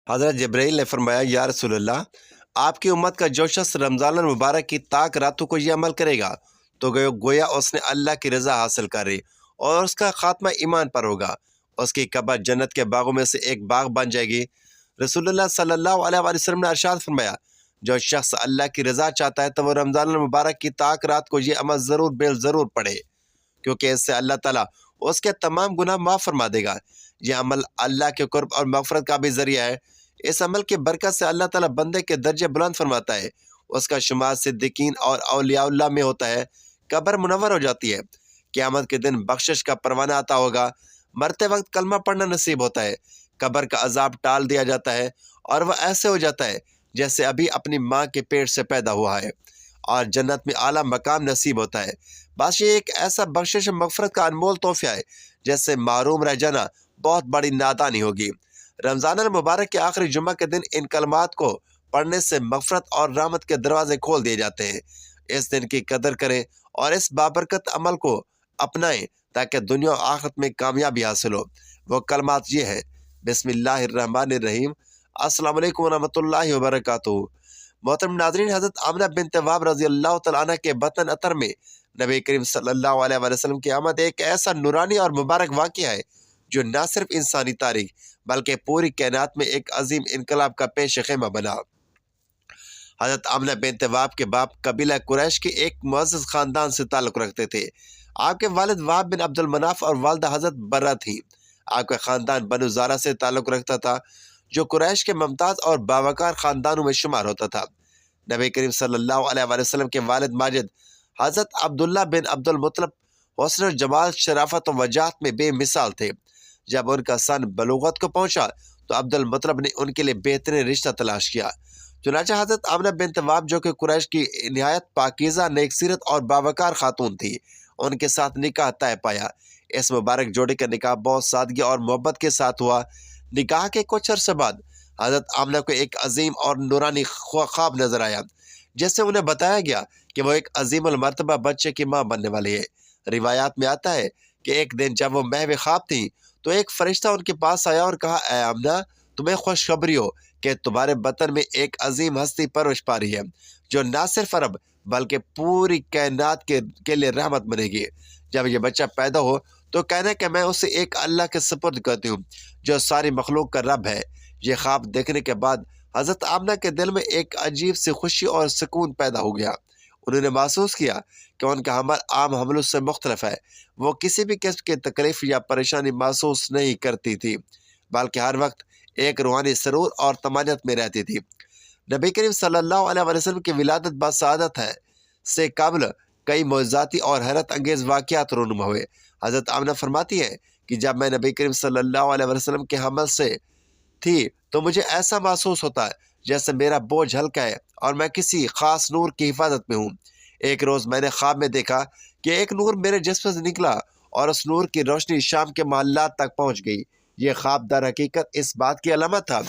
حضرت جبرائیل نے فرمایا، یا رسول اللہ، آپ کی امت کا جو شخص رمضان المبارک کی طاق راتوں کو یہ عمل کرے گا تو گویا اس نے اللہ کی رضا حاصل کری اور اس کا خاتمہ ایمان پر ہوگا۔ اس کی قبر جنت کے باغوں میں سے ایک باغ بن جائے گی۔ رسول اللہ صلی اللہ علیہ وآلہ وسلم نے ارشاد فرمایا، جو شخص اللہ کی رضا چاہتا ہے تو وہ رمضان المبارک کی طاق رات کو یہ عمل ضرور ضرور پڑھے، کیونکہ اس سے اللہ تعالیٰ اس کے تمام گناہ معاف فرما دے گا۔ یہ عمل اللہ کے قرب اور مغفرت کا بھی ذریعہ ہے۔ اس عمل کی برکت سے اللہ تعالیٰ بندے کے درجے بلند فرماتا ہے، اس کا شمار صدیقین اور اولیاء اللہ میں ہوتا ہے، قبر منور ہو جاتی ہے، قیامت کے دن بخشش کا پروانہ عطا ہوگا، مرتے وقت کلمہ پڑھنا نصیب ہوتا ہے، قبر کا عذاب ٹال دیا جاتا ہے اور وہ ایسے ہو جاتا ہے جیسے ابھی اپنی ماں کے پیٹ سے پیدا ہوا ہے، اور جنت میں اعلیٰ مقام نصیب ہوتا ہے۔ بس یہ ایک ایسا بخشش و مغفرت کا انمول تحفہ ہے جیسے محروم رہ جانا بہت بڑی نادانی ہوگی۔ رمضان المبارک کے آخری جمعہ کے دن ان کلمات کو پڑھنے سے مغفرت اور رحمت کے دروازے کھول دیے جاتے ہیں۔ اس دن کی قدر کریں اور اس بابرکت عمل کو اپنائیں تاکہ دنیا و آخرت میں کامیابی حاصل ہو۔ وہ کلمات یہ ہیں: بسم اللہ الرحمن الرحیم، السلام علیکم ورحمۃ اللہ وبرکاتہ۔ محترم ناظرین، حضرت آمنہ بنت وہب رضی اللہ تعالیٰ عنہ کے بطن عطر میں نبی کریم صلی اللہ علیہ وآلہ وسلم کی آمد ایک ایسا نورانی اور مبارک واقعہ ہے جو نہ صرف انسانی تاریخ بلکہ پوری کائنات میں ایک عظیم انقلاب کا پیش خیمہ بنا۔ حضرت آمنہ بنت وہب کے باپ قبیلہ قریش کے ایک معزز خاندان سے تعلق رکھتے تھے۔ آپ کے والد وہب بن عبد المناف اور والدہ حضرت برہ تھیں۔ آپ کا خاندان بنو زارہ سے تعلق رکھتا تھا جو قریش کے ممتاز اور باوقار خاندانوں میں شمار ہوتا تھا۔ نبی کریم صلی اللہ علیہ وآلہ وسلم کے والد ماجد حضرت عبداللہ بن عبد المطلب حسن و جمال، شرافت و وجاہت میں بے مثال تھے۔ جب ان کا سن بلوغت کو پہنچا تو عبد المطلب نے ان کے لیے بہترین رشتہ تلاش کیا۔ چنانچہ حضرت آمنہ بنت وہب جو کہ قریش کی نہایت پاکیزہ، نیک سیرت اور باوقار خاتون تھی، ان کے ساتھ نکاح طے پایا۔ اس مبارک جوڑے کا نکاح بہت سادگی اور محبت کے ساتھ ہوا۔ نکاح کے کچھ عرصے بعد حضرت آمنہ کو ایک عظیم اور نورانی خواب نظر آیا، جس سے انہیں بتایا گیا کہ وہ ایک عظیم المرتبہ بچے کی ماں بننے والی ہے۔ روایات میں آتا ہے کہ ایک دن جب وہ محو خواب تھیں تو ایک فرشتہ ان کے پاس آیا اور کہا، اے آمنہ، تمہیں خوشخبری ہو کہ تمہارے بطن میں ایک عظیم ہستی پرورش پا رہی ہے جو نہ صرف عرب بلکہ پوری کائنات کے لیے رحمت بنے گی۔ جب یہ بچہ پیدا ہو تو کہنا کہ میں اسے ایک اللہ کے سپرد کرتی ہوں جو ساری مخلوق کا رب ہے۔ یہ خواب دیکھنے کے بعد حضرت آمنہ کے دل میں ایک عجیب سی خوشی اور سکون پیدا ہو گیا۔ انہوں نے محسوس کیا کہ ان کا حمل عام حملوں سے مختلف ہے۔ وہ کسی بھی قسم کی تکلیف یا پریشانی محسوس نہیں کرتی تھی بلکہ ہر وقت ایک روحانی سرور اور طمانینت میں رہتی تھی۔ نبی کریم صلی اللہ علیہ وسلم کی ولادت بسعادت ہے سے قبل کئی معجزاتی اور حیرت انگیز واقعات رونما ہوئے۔ حضرت آمنہ فرماتی ہے کہ جب میں نبی کریم صلی اللہ علیہ وسلم کے حمل سے تھی تو مجھے ایسا محسوس ہوتا ہے جیسے میرا بوجھ ہلکا ہے اور میں کسی خاص نور کی حفاظت میں ہوں۔ ایک روز میں نے خواب میں دیکھا کہ ایک نور میرے جسم سے نکلا اور اس نور کی روشنی شام کے محلات تک پہنچ گئی۔ یہ خواب در حقیقت اس بات کی علامت تھا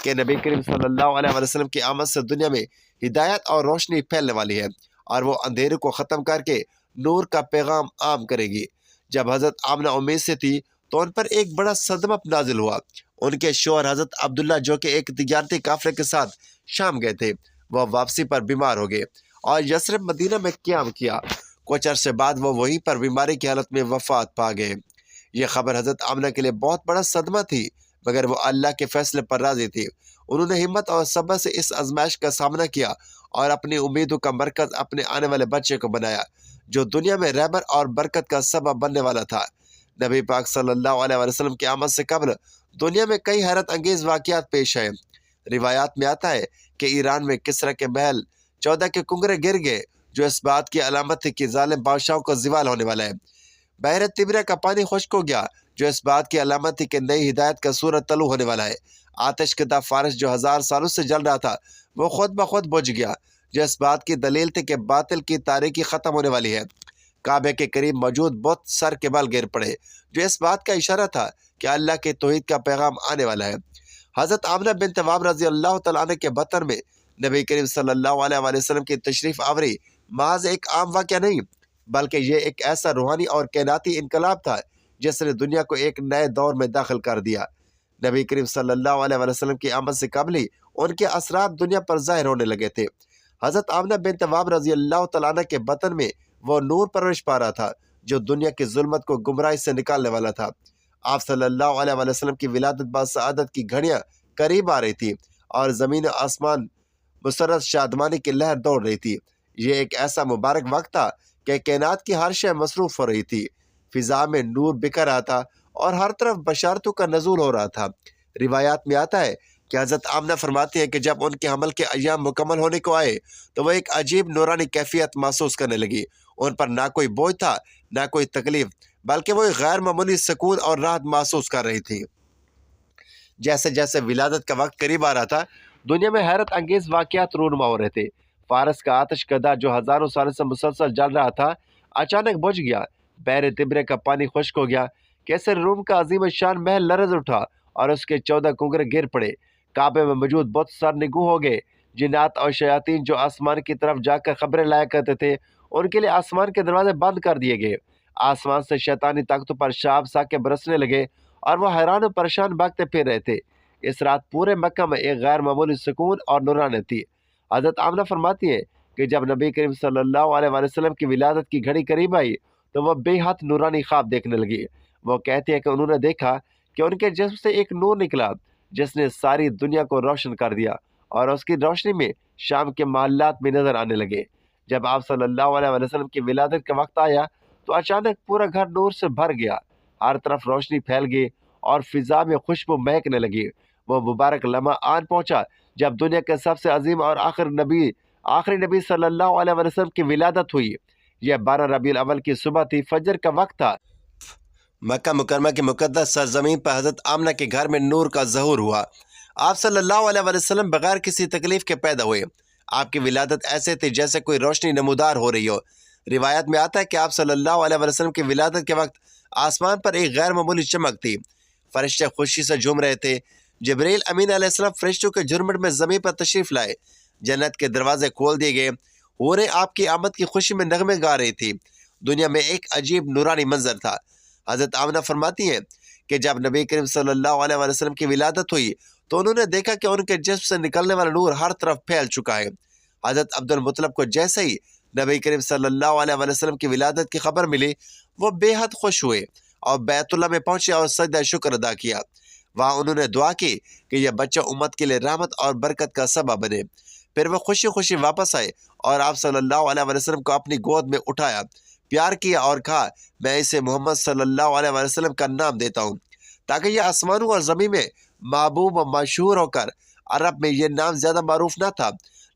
کہ نبی کریم صلی اللہ علیہ وسلم کی آمد سے دنیا میں ہدایت اور روشنی پھیلنے والی ہے اور وہ اندھیرے کو ختم کر کے نور کا پیغام عام کرے گی۔ جب حضرت آمنہ امید سے تھی تو ان پر ایک بڑا صدمہ نازل ہوا۔ ان کے شوہر حضرت عبداللہ جو کہ ایک تجارتی قافلے کے ساتھ شام گئے تھے، وہ واپسی پر بیمار ہو گئے اور یثرب مدینہ میں قیام کیا۔ کچھ عرصے بعد وہ وہیں پر بیماری کی حالت میں وفات پا گئے۔ یہ خبر حضرت آمنہ کے لیے بہت بڑا صدمہ تھی، مگر وہ اللہ کے فیصلے پر راضی تھی۔ انہوں نے ہمت اور صبر سے اس آزمائش کا سامنا کیا اور اپنی امیدوں کا مرکز اپنے آنے والے بچے کو بنایا جو دنیا میں رہبر اور برکت کا سبب بننے والا تھا۔ نبی پاک صلی اللہ علیہ وسلم کی آمد سے قبل دنیا میں کئی حیرت انگیز واقعات پیش آئے۔ روایات میں آتا ہے کہ ایران میں کسریٰ کے محل 14 کے کنگرے گر گئے جو اس بات کی علامت تھی کہ ظالم بادشاہوں کا زوال ہونے والا ہے۔ بحر طبریہ کا پانی خشک ہو گیا جو اس بات کی علامت تھی کہ نئی ہدایت کا سورج طلوع ہونے والا ہے۔ آتش کدہ فارس جو 1000 سالوں سے جل رہا تھا وہ خود بخود بجھ گیا جو اس بات کی دلیل تھی کہ باطل کی تاریکی ختم ہونے والی ہے۔ کعبے کے قریب موجود بت سر کے بل گر پڑے جو اس بات کا اشارہ تھا کہ اللہ کے توحید کا پیغام آنے والا ہے۔ حضرت آمنہ بنت وہب رضی اللہ تعالیٰ عنہ کے بطن میں نبی کریم صلی اللہ علیہ وسلم کی تشریف آوری محض ایک عام واقعہ نہیں بلکہ یہ ایک ایسا روحانی اور کائناتی انقلاب تھا جس نے دنیا کو ایک نئے دور میں داخل کر دیا۔ نبی کریم صلی اللہ علیہ وسلم کی آمد سے قبل ہی ان کے اثرات دنیا پر ظاہر ہونے لگے تھے۔ حضرت آمنہ بنت وہب رضی اللہ تعالیٰ عنہ کے بطن میں وہ نور پرورش پا رہا تھا جو دنیا کی ظلمت کو گمراہی سے نکالنے والا تھا۔ آپ صلی اللہ علیہ وسلم کی ولادت بعد سعادت کی گھڑیاں قریب آ رہی تھی اور زمین و آسمان مسرت شادمانی کی لہر دوڑ رہی تھی۔ یہ ایک ایسا مبارک وقت تھا کہ کائنات کی ہر شے مصروف ہو رہی تھی، فضا میں نور بکھر رہا تھا اور ہر طرف بشارتوں کا نزول ہو رہا تھا۔ روایات میں آتا ہے کہ حضرت آمنہ فرماتی ہیں کہ جب ان کے حمل کے ایام مکمل ہونے کو آئے تو وہ ایک عجیب نورانی کیفیت محسوس کرنے لگی۔ ان پر نہ کوئی بوجھ تھا نہ کوئی تکلیف، بلکہ وہ ایک غیر معمولی سکون اور راحت محسوس کر رہی تھی۔ جیسے جیسے ولادت کا وقت قریب آ رہا تھا، دنیا میں حیرت انگیز واقعات رونما ہو رہے تھے۔ فارس کا آتش کدہ جو ہزاروں سالوں سے مسلسل جل رہا تھا اچانک بجھ گیا، بحر تبرے کا پانی خشک ہو گیا، کیسر روم کا عظیم شان محل لرز اٹھا اور اس کے 14 کنگرے گر پڑے، کعبے میں موجود بت سرنگوں ہو گئے، جنات اور شیاطین جو آسمان کی طرف جا کر خبریں لایا کرتے تھے ان کے لیے آسمان کے دروازے بند کر دیے گئے، آسمان سے شیطانی طاقتوں پر شہاب ساکے برسنے لگے اور وہ حیران و پریشان بھاگتے پھر رہے تھے۔ اس رات پورے مکہ میں ایک غیر معمولی سکون اور نورانیت تھی۔ حضرت آمنہ فرماتی ہے کہ جب نبی کریم صلی اللہ علیہ وسلم کی ولادت کی گھڑی قریب آئی تو وہ بے حد نورانی خواب دیکھنے لگی۔ وہ کہتی ہے کہ انہوں نے دیکھا کہ ان کے جسم سے ایک نور نکلا جس نے ساری دنیا کو روشن کر دیا اور اس کی روشنی میں شام کے محلات بھی نظر آنے لگے۔ جب آپ صلی اللہ علیہ وسلم کی ولادت کا وقت آیا تو اچانک پورا گھر نور سے بھر گیا، ہر طرف روشنی پھیل گئی اور فضا میں خوشبو مہکنے لگی۔ وہ مبارک لمحہ آن پہنچا جب دنیا کے سب سے عظیم اور آخری نبی صلی اللہ علیہ وسلم کی ولادت ہوئی۔ یہ 12 ربیع الاول کی صبح تھی، فجر کا وقت تھا۔ مکہ مکرمہ کی مقدس سرزمین پر حضرت آمنہ کے گھر میں نور کا ظہور ہوا۔ آپ صلی اللہ علیہ وسلم بغیر کسی تکلیف کے پیدا ہوئے۔ آپ کی ولادت ایسے تھی جیسے کوئی روشنی نمودار ہو رہی ہو۔ روایت میں آتا ہے کہ آپ صلی اللہ علیہ وسلم کی ولادت کے وقت آسمان پر ایک غیر معمولی چمک تھی، فرشتے خوشی سے جھوم رہے تھے۔ جبریل امین علیہ السلام فرشتوں کے جھرمٹ میں زمین پر تشریف لائے، جنت کے دروازے کھول دیے گئے، حوریں آپ کی آمد کی خوشی میں نغمے گا رہی تھی۔ دنیا میں ایک عجیب نورانی منظر تھا۔ حضرت آمنہ فرماتی ہیں کہ جب نبی کریم صلی اللہ علیہ وسلم کی ولادت ہوئی تو انہوں نے دیکھا کہ ان کے جسم سے نکلنے والا نور ہر طرف پھیل چکا ہے۔ حضرت عبد المطلب کو جیسے ہی نبی کریم صلی اللہ علیہ وسلم کی ولادت کی خبر ملی، وہ بے حد خوش ہوئے اور بیت اللہ میں پہنچے اور سجدہ شکر ادا کیا۔ وہاں انہوں نے دعا کی کہ یہ بچہ امت کے لیے رحمت اور برکت کا سبب بنے۔ پھر وہ خوشی خوشی واپس آئے اور آپ صلی اللہ علیہ وسلم کو اپنی گود میں اٹھایا، پیار کیا اور کہا میں اسے محمد صلی اللہ علیہ وسلم کا نام دیتا ہوں تاکہ یہ آسمانوں اور زمین میں محبوب و مشہور ہو کر۔ عرب میں یہ نام زیادہ معروف نہ تھا۔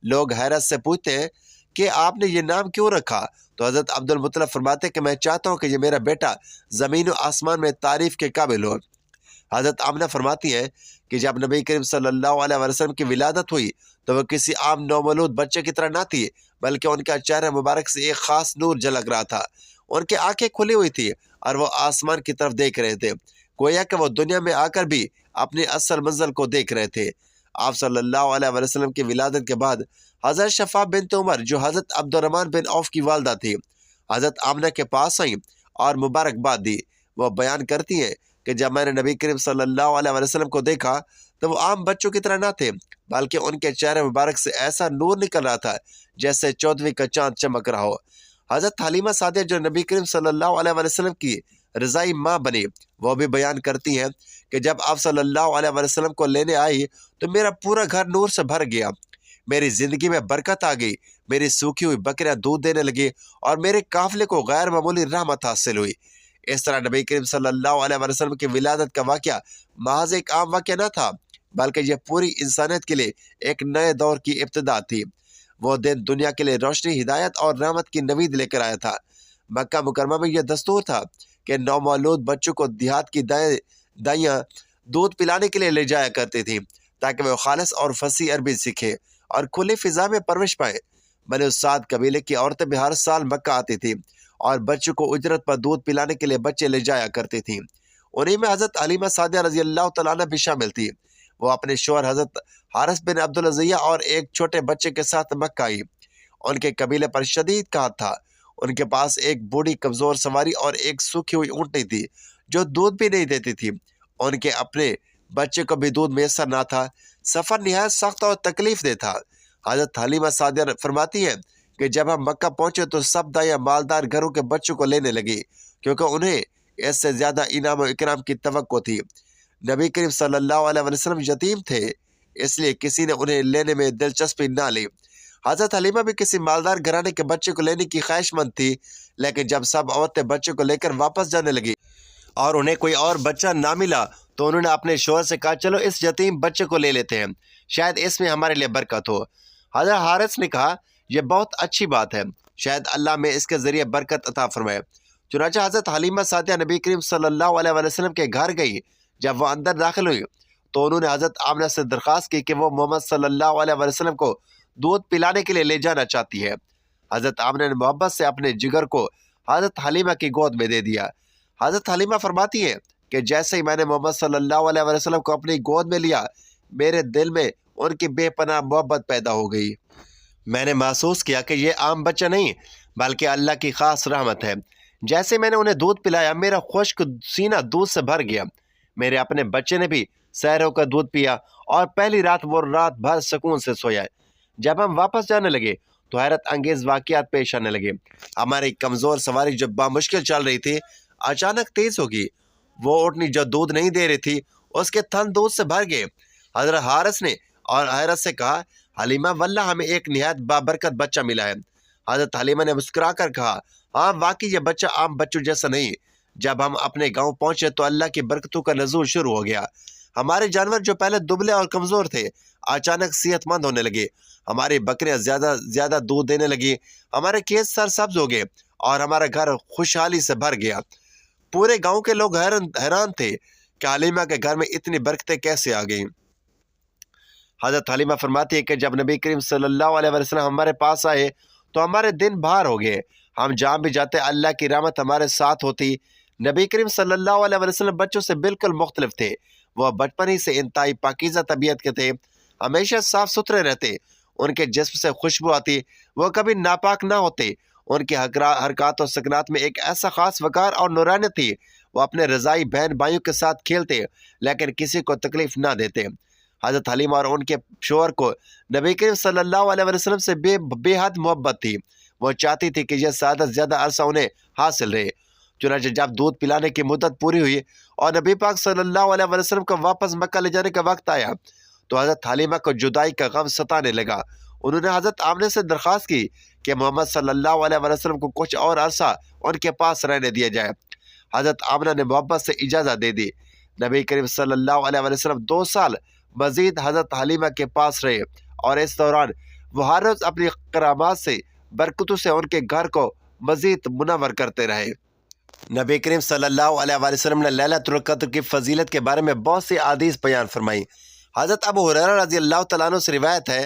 لوگ حیرت سے پوچھتے ہیں کہ آپ نے یہ نام کیوں رکھا تو حضرت عبد المطلب فرماتے کہ میں چاہتا ہوں کہ یہ میرا بیٹا زمین و آسمان میں تعریف کے قابل ہو۔ حضرت آمنہ فرماتی ہیں کہ جب نبی کریم صلی اللہ علیہ وسلم کی ولادت ہوئی تو وہ کسی عام نومولود بچے کی طرح نہ تھی، بلکہ ان کا چہرہ مبارک سے ایک خاص نور جھلک رہا تھا۔ ان کی آنکھیں کھلی ہوئی تھی اور وہ آسمان کی طرف دیکھ رہے تھے، گویا کہ وہ دنیا میں آ کر بھی اپنی اصل منزل کو دیکھ رہے تھے۔ آپ صلی اللہ علیہ وسلم کی ولادت کے بعد حضرت شفا بنت عمر جو حضرت عبد الرحمن بن عوف کی والدہ تھی، حضرت آمنہ کے پاس آئیں اور مبارکباد دی۔ وہ بیان کرتی ہیں کہ جب میں نے نبی کریم صلی اللہ علیہ وسلم کو دیکھا تو وہ عام بچوں کی طرح نہ تھے، بلکہ ان کے چہرے مبارک سے ایسا نور نکل رہا تھا جیسے 14ویں کا چاند چمک رہا ہو۔ حضرت حلیمہ سعدیہ جو نبی کریم صلی اللہ علیہ وسلم کی رضائی ماں بنی، وہ بھی بیان کرتی ہیں کہ جب آپ صلی اللہ علیہ وسلم کو لینے آئی تو میرا پورا گھر نور سے بھر گیا، میری زندگی میں برکت آ گئی، میری سوکھی ہوئی بکریاں دودھ دینے لگی اور میرے قافلے کو غیر معمولی رحمت حاصل ہوئی۔ اس طرح نبی کریم صلی اللہ علیہ وسلم کی ولادت کا واقعہ محض ایک عام واقعہ نہ تھا، بلکہ یہ پوری انسانیت کے لیے ایک نئے دور کی ابتدا تھی۔ وہ دن دنیا کے لیے روشنی، ہدایت اور رحمت کی نوید لے کر آیا تھا۔ مکہ مکرمہ میں یہ دستور تھا کہ نومولود بچوں کو دیہات کی دائیاں دودھ پلانے کے لیے لے جایا کرتی تھیں تاکہ وہ خالص اور فصیح عربی سیکھیں اور کھلی فضا میں پرورش پائیں۔ بنی سعد قبیلے کی عورتیں بھی ہر سال مکہ آتی تھیں اور بچوں کو اجرت پر دودھ پلانے کے لیے بچے لے جایا کرتی تھیں۔ انہی میں حضرت حلیمہ سعدیہ رضی اللہ تعالیٰ عنہ بھی شامل تھی۔ وہ اپنے شوہر حضرت حارث بن عبد العزیہ اور ایک چھوٹے بچے کے ساتھ مکہ آئی۔ ان کے قبیلے پر شدید قحط تھا۔ ان کے پاس ایک بوڑھی کمزور سواری اور ایک سوکھی ہوئی اونٹنی تھی جو دودھ بھی نہیں دیتی تھی۔ ان کے اپنے بچے کو بھی دودھ میسر نہ تھا۔ سفر نہایت سخت اور تکلیف دہ تھا۔ حضرت حلیمہ سعدیہ فرماتی ہے کہ جب ہم مکہ پہنچے تو سب دائیں مالدار گھروں کے بچوں کو لینے لگی، کیونکہ انہیں اس سے زیادہ انعام و اکرام کی توقع تھی۔ نبی کریم صلی اللہ علیہ وسلم یتیم تھے، اس لیے کسی نے انہیں لینے میں دلچسپی نہ لی۔ حضرت حلیمہ بھی کسی مالدار گھرانے کے بچے کو لینے کی خواہش مند تھی، لیکن جب سب عورتیں بچے کو لے کر واپس جانے لگی اور انہیں کوئی اور بچہ نہ ملا تو انہوں نے اپنے شوہر سے کہا چلو اس یتیم بچے کو لے لیتے ہیں، شاید اس میں ہمارے لیے برکت ہو۔ حضرت حارث نے کہا یہ بہت اچھی بات ہے، شاید اللہ میں اس کے ذریعے برکت عطا فرمائے۔ چنانچہ حضرت حلیمہ سعدیہ نبی کریم صلی اللہ علیہ وسلم کے گھر گئی۔ جب وہ اندر داخل ہوئی تو انہوں نے حضرت آمنہ سے درخواست کی کہ وہ محمد صلی اللہ علیہ وسلم کو دودھ پلانے کے لیے لے جانا چاہتی ہے۔ حضرت آمنہ نے محبت سے اپنے جگر کو حضرت حلیمہ کی گود میں دے دیا۔ حضرت حلیمہ فرماتی ہے کہ جیسے ہی میں نے محمد صلی اللہ علیہ وسلم کو اپنی گود میں لیا، میرے دل میں ان کی بے پناہ محبت پیدا ہو گئی۔ میں نے محسوس کیا کہ یہ عام بچہ نہیں بلکہ اللہ کی خاص رحمت ہے۔ جیسے میں نے انہیں دودھ پلایا، میرا خشک سینہ دودھ سے بھر گیا۔ میرے اپنے بچے نے بھی سیر ہو کر دودھ پیا اور پہلی رات وہ رات بھر سکون سے سویا۔ جب ہم واپس جانے لگے تو حیرت انگیز واقعات پیش آنے لگے۔ ہماری کمزور سواری جو بامشکل چل رہی تھی اچانک تیز ہوگی۔ وہ اونٹنی جو دودھ نہیں دے رہی تھی اس کے تھن دودھ سے بھر گئے۔ حضرت حارث نے اور حیرت سے کہا حلیمہ واللہ ہمیں ایک نہایت بابرکت بچہ ملا ہے۔ حضرت حلیمہ نے مسکرا کر کہا ہاں واقعی یہ بچہ عام بچوں جیسا نہیں۔ جب ہم اپنے گاؤں پہنچے تو اللہ کی برکتوں کا نزول شروع ہو گیا۔ ہمارے جانور جو پہلے دبلے اور کمزور تھے اچانک صحت مند ہونے لگے۔ ہماری بکریاں زیادہ دودھ دینے لگی۔ ہمارے کھیت سرسبز ہو گئے اور ہمارا گھر خوشحالی سے بھر گیا۔ پورے گاؤں کے لوگ حیران تھے کہ حلیمہ کے گھر میں اتنی برکتیں کیسے آ گئیں۔ حضرت حلیمہ فرماتی ہے کہ جب نبی کریم صلی اللہ علیہ وسلم ہمارے پاس آئے تو ہمارے دن بھار ہو گئے۔ ہم جہاں بھی جاتے اللہ کی رحمت ہمارے ساتھ ہوتی۔ نبی کریم صلی اللہ علیہ وسلم بچوں سے بالکل مختلف تھے۔ وہ بچپن ہی سے انتہائی پاکیزہ طبیعت کے تھے، ہمیشہ صاف ستھرے رہتے، ان کے جسم سے خوشبو آتی، وہ کبھی ناپاک نہ ہوتے۔ ان کی حرکات اور سکنات میں ایک ایسا خاص وقار اور نورانیت تھی۔ وہ اپنے رضائی بہن بھائیوں کے ساتھ کھیلتے لیکن کسی کو تکلیف نہ دیتے۔ حضرت حلیمہ اور ان کے شوہر کو نبی کریم صلی اللہ علیہ وسلم سے بے حد محبت تھی۔ وہ چاہتی تھی کہ یہ سعادت زیادہ عرصہ انہیں حاصل رہے۔ چنانچہ جب دودھ پلانے کی مدت پوری ہوئی اور نبی پاک صلی اللہ علیہ وسلم کو واپس مکہ لے جانے کا وقت آیا تو حضرت حلیمہ کو جدائی کا غم ستانے لگا۔ انہوں نے حضرت آمنہ سے درخواست کی کہ محمد صلی اللہ علیہ وسلم کو کچھ اور عرصہ ان کے پاس رہنے دیا جائے۔ حضرت آمنہ نے محبت سے اجازت دے دی۔ نبی کریم صلی اللہ علیہ وسلم 2 سال مزید حضرت حلیمہ کے پاس رہے اور اس دوران وہ ہر روز اپنی کرامات سے برکتوں سے ان کے گھر کو مزید منور کرتے رہے۔ نبی کریم صلی اللہ علیہ وسلم نے لیلۃ القدر کی فضیلت کے بارے میں بہت سی احادیث بیان فرمائی۔ حضرت ابو ہریرہ رضی اللہ تعالیٰ عنہ سے روایت ہے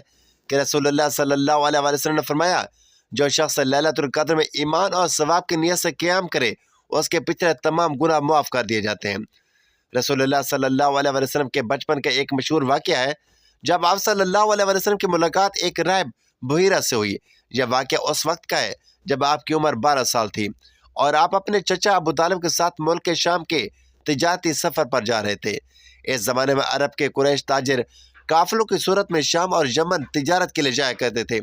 کہ رسول اللہ صلی اللہ علیہ وسلم نے فرمایا جو شخص لیلۃ القدر میں ایمان اور ثواب کی نیت سے قیام کرے اس کے پچھلے تمام گناہ معاف کر دیے جاتے ہیں۔ رسول اللہ صلی اللہ علیہ وسلم کے بچپن کا ایک مشہور واقعہ ہے جب آپ صلی اللہ علیہ وسلم کی ملاقات ایک راہب بحیرہ سے ہوئی۔ یہ واقعہ اس وقت کا ہے جب آپ کی عمر 12 سال تھی اور آپ اپنے چچا ابو طالب کے ساتھ ملک شام کے تجارتی سفر پر جا رہے تھے۔ اس زمانے میں عرب کے قریش تاجر قافلوں کی صورت میں شام اور یمن تجارت کے لیے جایا کرتے تھے۔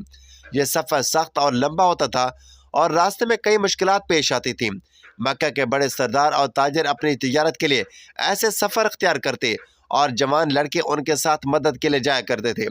یہ سفر سخت اور لمبا ہوتا تھا اور راستے میں کئی مشکلات پیش آتی تھیں۔ مکہ کے بڑے سردار اور تاجر اپنی تجارت کے لیے ایسے سفر اختیار کرتے اور جوان لڑکے ان کے ساتھ مدد کے لیے جایا کرتے تھے۔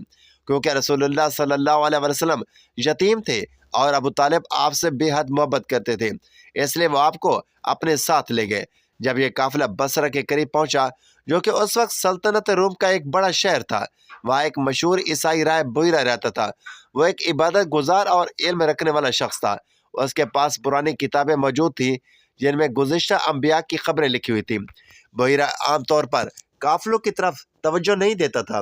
کیونکہ رسول اللہ صلی اللہ علیہ وسلم یتیم تھے اور ابو طالب آپ سے بے حد محبت کرتے تھے، اس لیے وہ آپ کو اپنے ساتھ لے گئے۔ جب یہ قافلہ بصرہ کے قریب پہنچا جو کہ اس وقت سلطنت روم کا ایک بڑا شہر تھا، وہاں ایک مشہور عیسائی راہب بحیرہ رہتا تھا۔ وہ ایک عبادت گزار اور علم رکھنے والا شخص تھا۔ اس کے پاس پرانی کتابیں موجود تھیں جن میں گزشتہ انبیاء کی خبریں لکھی ہوئی تھیں۔ بحیرہ عام طور پر قافلوں کی طرف توجہ نہیں دیتا تھا،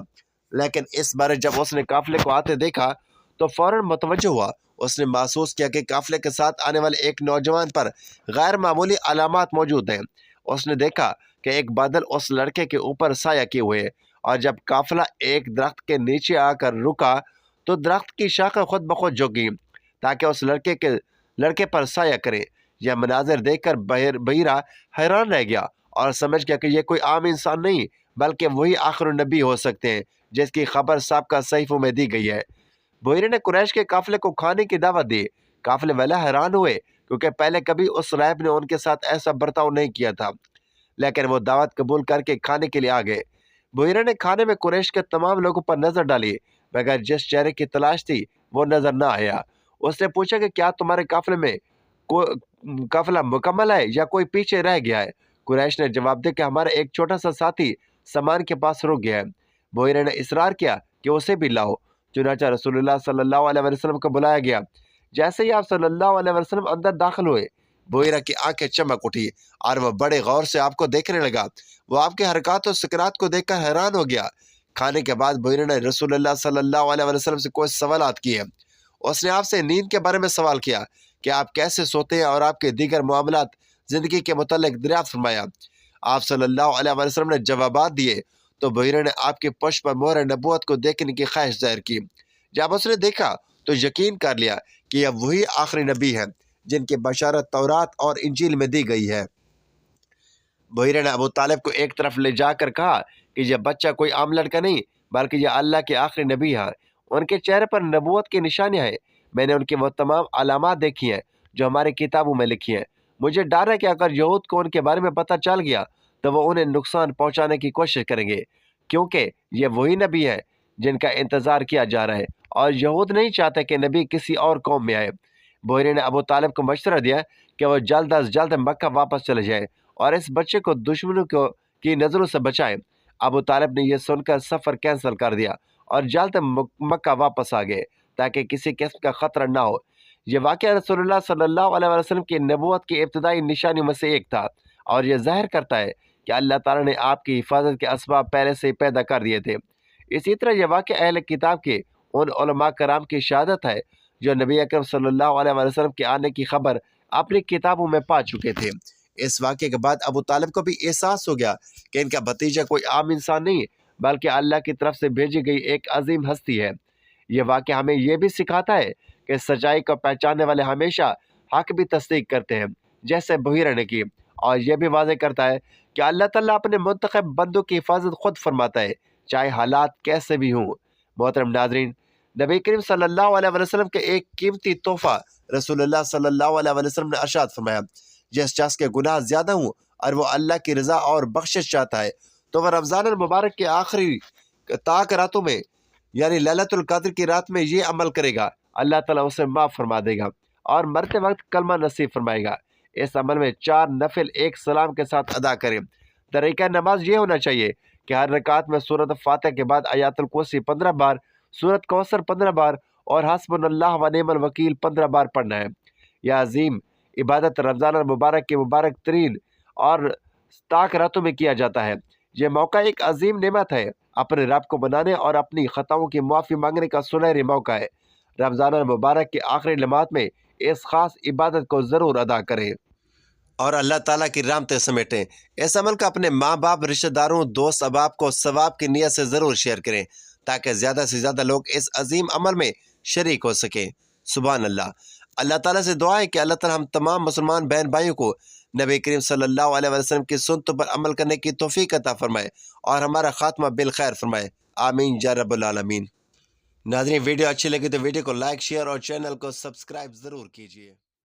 لیکن اس بارے جب اس نے قافلے کو آتے دیکھا تو فوراً متوجہ ہوا۔ اس نے محسوس کیا کہ قافلے کے ساتھ آنے والے ایک نوجوان پر غیر معمولی علامات موجود ہیں۔ اس نے دیکھا کہ ایک بادل اس لڑکے کے اوپر سایہ کیے ہوئے، اور جب قافلہ ایک درخت کے نیچے آ کر رکا تو درخت کی شاخیں خود بخود جھک گئیں تاکہ اس لڑکے پر سایہ کرے۔ یہ مناظر دیکھ کر بحیرہ حیران رہ گیا اور سمجھ گیا کہ یہ کوئی عام انسان نہیں بلکہ وہی آخر نبی ہو سکتے ہیں جس کی خبر سابقہ صحیفوں میں دی گئی ہے۔ بحیرہ نے قریش کے قافلے کو کھانے کی دعوت دی۔ قافلے والے حیران ہوئے کیونکہ پہلے کبھی اس راہب نے ان کے ساتھ ایسا برتاؤ نہیں کیا تھا، لیکن وہ دعوت قبول کر کے کھانے کے لیے آ گئے۔ بحیرہ نے کھانے میں قریش کے تمام لوگوں پر نظر ڈالی، مگر جس چہرے کی تلاش تھی وہ نظر نہ آیا۔ اس نے پوچھا کہ کیا تمہارے قافلے میں قافلہ مکمل ہے یا کوئی پیچھے رہ گیا ہے؟ قریش نے جواب دیا کہ ہمارا ایک چھوٹا سا ساتھی سامان کے پاس رک گیا ہے۔ بحیرہ نے اصرار کیا کہ اسے بھی لاؤ۔ چنانچہ رسول اللہ صلی اللہ علیہ وسلم کو بلایا گیا۔ جیسے ہی آپ صلی اللہ علیہ وسلم اندر داخل ہوئے، بحیرہ کی آنکھیں چمک اٹھی اور وہ بڑے غور سے آپ کو دیکھنے لگا۔ وہ آپ کے حرکات اور سکنات کو دیکھ کر حیران ہو گیا۔ کھانے کے بعد بحیرہ نے رسول اللہ صلی اللہ علیہ وسلم سے کوئی سوالات کیے۔ اس نے آپ سے نیند کے بارے میں سوال کیا کہ آپ کیسے سوتے ہیں اور آپ کے دیگر معاملات زندگی کے متعلق دریافت فرمایا۔ آپ صلی اللہ علیہ وسلم نے جوابات دیے تو بحیرہ نے آپ کی پشت پر مہر نبوت کو دیکھنے کی خواہش ظاہر کی۔ جب اس نے دیکھا تو یقین کر لیا کہ یہ وہی آخری نبی ہیں جن کی بشارت تورات اور انجیل میں دی گئی ہے۔ بحیرہ نے ابو طالب کو ایک طرف لے جا کر کہا کہ یہ بچہ کوئی عام لڑکا نہیں بلکہ یہ اللہ کے آخری نبی ہے۔ ان کے چہرے پر نبوت کی نشانیاں ہیں۔ میں نے ان کی وہ تمام علامات دیکھی ہیں جو ہماری کتابوں میں لکھی ہیں۔ مجھے ڈر ہے کہ اگر یہود کو ان کے بارے میں پتہ چل گیا تو وہ انہیں نقصان پہنچانے کی کوشش کریں گے، کیونکہ یہ وہی نبی ہے جن کا انتظار کیا جا رہا ہے، اور یہود نہیں چاہتے کہ نبی کسی اور قوم میں آئے۔ بحیرہ نے ابو طالب کو مشورہ دیا کہ وہ جلد از جلد مکہ واپس چلے جائے اور اس بچے کو دشمنوں کی نظروں سے بچائے۔ ابو طالب نے یہ سن کر سفر کینسل کر دیا اور جلد مکہ واپس آ گئے تاکہ کسی قسم کا خطرہ نہ ہو۔ یہ واقعہ رسول اللہ صلی اللہ علیہ وسلم کی نبوت کی ابتدائی نشانیوں میں سے ایک تھا، اور یہ ظاہر کرتا ہے کہ اللہ تعالیٰ نے آپ کی حفاظت کے اسباب پہلے سے ہی پیدا کر دیے تھے۔ اسی طرح یہ واقعہ اہل کتاب کے ان علماء کرام کی شہادت ہے جو نبی اکرم صلی اللہ علیہ وسلم کے آنے کی خبر اپنی کتابوں میں پا چکے تھے۔ اس واقعے کے بعد ابو طالب کو بھی احساس ہو گیا کہ ان کا بھتیجا کوئی عام انسان نہیں بلکہ اللہ کی طرف سے بھیجی گئی ایک عظیم ہستی ہے۔ یہ واقعہ ہمیں یہ بھی سکھاتا ہے کہ سچائی کو پہچاننے والے ہمیشہ حق بھی تصدیق کرتے ہیں، جیسے بحیرہ نے کی، اور یہ بھی واضح کرتا ہے کہ اللہ تعالیٰ اپنے منتخب بندوں کی حفاظت خود فرماتا ہے، چاہے حالات کیسے بھی ہوں۔ محترم ناظرین، نبی کریم صلی اللہ علیہ وسلم کے ایک قیمتی تحفہ رسول اللہ صلی اللہ علیہ وسلم نے ارشاد فرمایا، جس شخص کے گناہ زیادہ ہوں اور وہ اللہ کی رضا اور بخشش چاہتا ہے تو وہ رمضان المبارک کے آخری طاق راتوں میں یعنی لیلۃ القدر کی رات میں یہ عمل کرے گا، اللہ تعالیٰ اسے معاف فرما دے گا اور مرتے وقت کلمہ نصیب فرمائے گا۔ اس عمل میں 4 نفل ایک سلام کے ساتھ ادا کریں۔ طریقہ نماز یہ ہونا چاہیے کہ ہر رکعت میں سورۃ فاتحہ کے بعد آیات الکرسی 15 بار، سورۃ کوثر 15 بار اور حسبنا اللہ و نعم الوکیل 15 بار پڑھنا ہے۔ یہ عظیم عبادت رمضان المبارک کے مبارک ترین اور طاق راتوں میں کیا جاتا ہے۔ یہ موقع ایک عظیم نعمت ہے، اپنے رب کو منانے اور اپنی خطاؤں کی معافی مانگنے کا سنہری موقع ہے۔ رمضان المبارک کے آخری لمحات میں اس خاص عبادت کو ضرور ادا کریں اور اللہ تعالیٰ کی رحمتیں سمیٹیں۔ اس عمل کا اپنے ماں باپ، رشتہ داروں، دوست احباب کو ثواب کی نیت سے ضرور شیئر کریں تاکہ زیادہ سے زیادہ لوگ اس عظیم عمل میں شریک ہو سکیں۔ سبحان اللہ۔ اللہ تعالیٰ سے دعا ہے کہ اللہ تعالیٰ ہم تمام مسلمان بہن بھائیوں کو نبی کریم صلی اللہ علیہ وسلم کی سنتوں پر عمل کرنے کی توفیق عطا فرمائے اور ہمارا خاتمہ بالخیر فرمائے، آمین یا رب العالمین۔ ناظرین، ویڈیو اچھی لگی تو ویڈیو کو لائک، شیئر اور چینل کو سبسکرائب ضرور کیجیے۔